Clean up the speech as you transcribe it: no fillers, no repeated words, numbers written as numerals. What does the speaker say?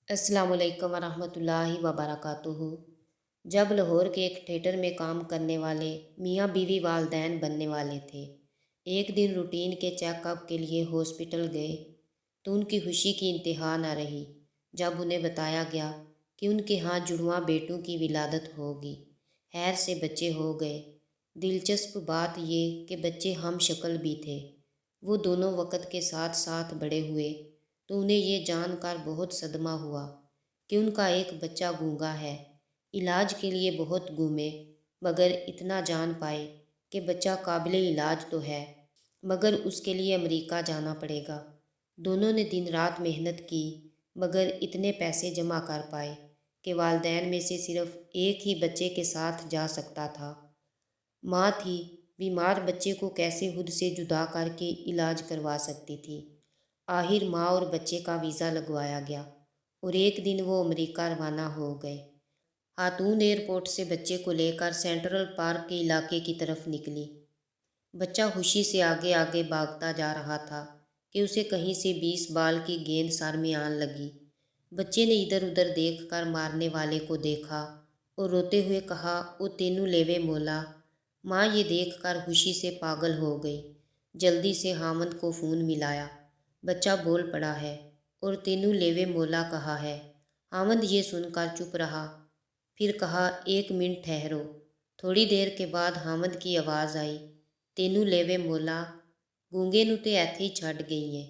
अस्सलाम वालेकुम वरहमतुल्लाहि वबरकातुहू। जब लाहौर के एक थिएटर में काम करने वाले मियाँ बीवी वालदैन बनने वाले थे, एक दिन रूटीन के चेकअप के लिए हॉस्पिटल गए तो उनकी खुशी की इंतहा न रही जब उन्हें बताया गया कि उनके यहाँ जुड़वां बेटों की विलादत होगी। खैर से बच्चे हो गए। दिलचस्प बात ये कि बच्चे हम शक्ल भी थे। वो दोनों वक़्त के साथ साथ बड़े हुए तो उन्हें ये जानकर बहुत सदमा हुआ कि उनका एक बच्चा गूंगा है। इलाज के लिए बहुत घूमे मगर इतना जान पाए कि बच्चा काबिल इलाज तो है मगर उसके लिए अमेरिका जाना पड़ेगा। दोनों ने दिन रात मेहनत की मगर इतने पैसे जमा कर पाए कि वालदैन में से सिर्फ एक ही बच्चे के साथ जा सकता था। माँ थी, बीमार बच्चे को कैसे खुद से जुदा करके इलाज करवा सकती थी। आखिर माँ और बच्चे का वीज़ा लगवाया गया और एक दिन वो अमेरिका रवाना हो गए। खातून एयरपोर्ट से बच्चे को लेकर सेंट्रल पार्क के इलाके की तरफ निकली। बच्चा खुशी से आगे आगे भागता जा रहा था कि उसे कहीं से 20 बाल की गेंद सर में आन लगी। बच्चे ने इधर उधर देख कर मारने वाले को देखा और रोते हुए कहा, ओ तेनू लेवे मोला। माँ ये देख कर खुशी से पागल हो गई। जल्दी से हामद को फ़ोन मिलाया। बच्चा बोल पड़ा है और तेनू लेवे मोला कहा है। हामद ये सुनकर चुप रहा, फिर कहा, एक मिनट ठहरो। थोड़ी देर के बाद हामद की आवाज़ आई, तेनू लेवे मोला, गूंगे नू ते ऐथे ही छड्ड गई है।